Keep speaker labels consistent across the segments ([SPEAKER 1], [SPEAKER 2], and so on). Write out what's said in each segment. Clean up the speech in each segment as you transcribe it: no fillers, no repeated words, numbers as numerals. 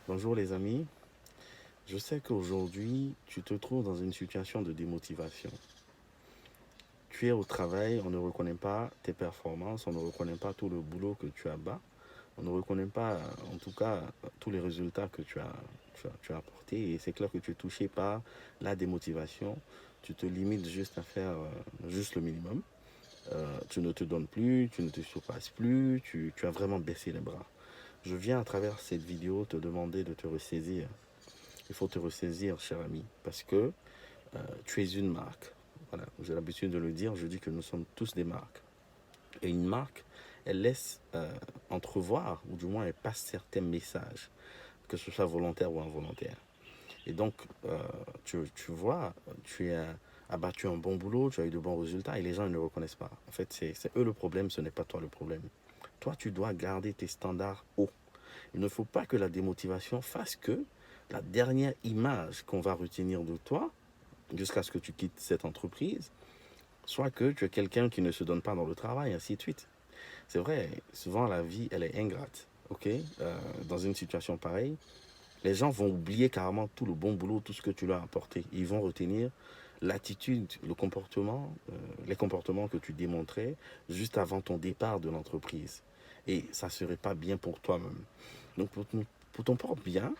[SPEAKER 1] Bonjour les amis, je sais qu'aujourd'hui tu te trouves dans une situation de démotivation. Tu es au travail, on ne reconnaît pas tes performances, on ne reconnaît pas tout le boulot que tu as bas, on ne reconnaît pas en tout cas tous les résultats que tu as apportés et c'est clair que tu es touché par la démotivation. Tu te limites juste à faire juste le minimum. Tu ne te donnes plus, tu ne te surpasses plus, tu as vraiment baissé les bras. Je viens à travers cette vidéo te demander de te ressaisir. Il faut te ressaisir, cher ami, parce que tu es une marque. Voilà, j'ai l'habitude de le dire, je dis que nous sommes tous des marques. Et une marque, elle laisse entrevoir, ou du moins elle passe certains messages, que ce soit volontaire ou involontaire. Et donc, tu vois, tu as abattu un bon boulot, tu as eu de bons résultats et les gens ne le reconnaissent pas. En fait, c'est eux le problème, ce n'est pas toi le problème. Toi, tu dois garder tes standards hauts. Il ne faut pas que la démotivation fasse que la dernière image qu'on va retenir de toi, jusqu'à ce que tu quittes cette entreprise, soit que tu es quelqu'un qui ne se donne pas dans le travail, ainsi de suite. C'est vrai, souvent la vie, elle est ingrate. Ok, dans une situation pareille, les gens vont oublier carrément tout le bon boulot, tout ce que tu leur as apporté. Ils vont retenir l'attitude, le comportement, les comportements que tu démontrais juste avant ton départ de l'entreprise. Et ça ne serait pas bien pour toi-même. Donc pour ton propre bien,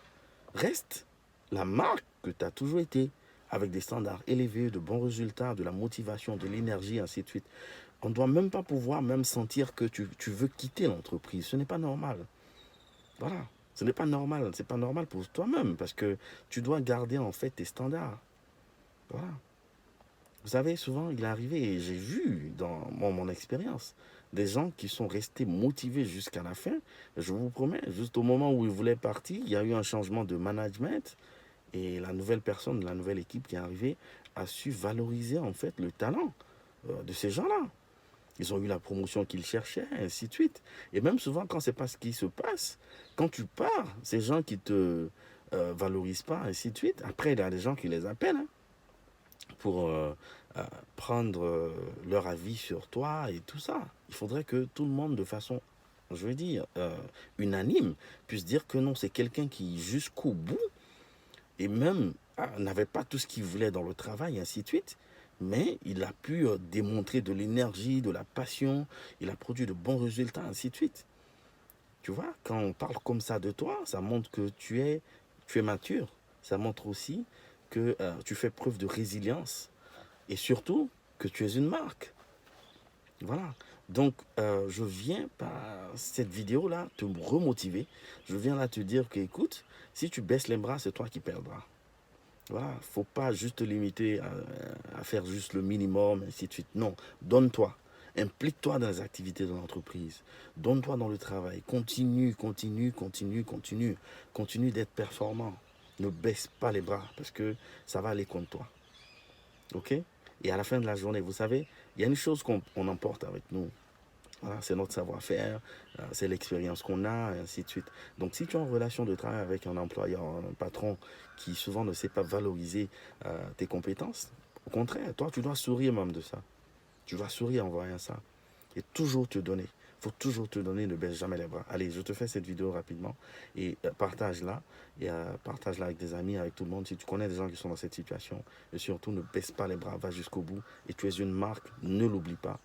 [SPEAKER 1] reste la marque que tu as toujours été, avec des standards élevés, de bons résultats, de la motivation, de l'énergie, ainsi de suite. On ne doit même pas pouvoir même sentir que tu veux quitter l'entreprise. Ce n'est pas normal. Voilà. Ce n'est pas normal. C'est pas normal pour toi-même parce que tu dois garder en fait tes standards. Voilà. Vous savez, souvent, il est arrivé, et j'ai vu dans mon expérience, des gens qui sont restés motivés jusqu'à la fin. Je vous promets, juste au moment où ils voulaient partir, il y a eu un changement de management. Et la nouvelle personne, la nouvelle équipe qui est arrivée a su valoriser en fait le talent de ces gens-là. Ils ont eu la promotion qu'ils cherchaient, ainsi de suite. Et même souvent, quand c'est pas ce qui se passe, quand tu pars, ces gens qui te valorisent pas, ainsi de suite, après, il y a des gens qui les appellent hein, pour euh, prendre leur avis sur toi et tout ça. Il faudrait que tout le monde, de façon, je veux dire, unanime, puisse dire que non, c'est quelqu'un qui, jusqu'au bout, et même n'avait pas tout ce qu'il voulait dans le travail, et ainsi de suite. Mais il a pu démontrer de l'énergie, de la passion, il a produit de bons résultats, ainsi de suite. Tu vois, quand on parle comme ça de toi, ça montre que tu es mature. Ça montre aussi que tu fais preuve de résilience. Et surtout, que tu es une marque. Voilà. Donc, je viens par cette vidéo-là te remotiver. Je viens là te dire que, écoute, si tu baisses les bras, c'est toi qui perdras. Voilà, faut pas juste te limiter à faire juste le minimum, ainsi de suite. Non, donne-toi. Implique-toi dans les activités de l'entreprise. Donne-toi dans le travail. Continue, continue, continue, continue. Continue d'être performant. Ne baisse pas les bras parce que ça va aller contre toi. OK? Et à la fin de la journée, vous savez, il y a une chose qu'on emporte avec nous. Voilà, c'est notre savoir-faire, c'est l'expérience qu'on a, et ainsi de suite. Donc, si tu es en relation de travail avec un employeur, un patron qui souvent ne sait pas valoriser tes compétences, au contraire, toi, tu dois sourire même de ça. Tu dois sourire en voyant ça. Et toujours te donner. Il faut toujours te donner, ne baisse jamais les bras. Allez, je te fais cette vidéo rapidement et partage-la. Et partage-la avec des amis, avec tout le monde. Si tu connais des gens qui sont dans cette situation, et surtout ne baisse pas les bras, va jusqu'au bout. Et tu es une marque, ne l'oublie pas.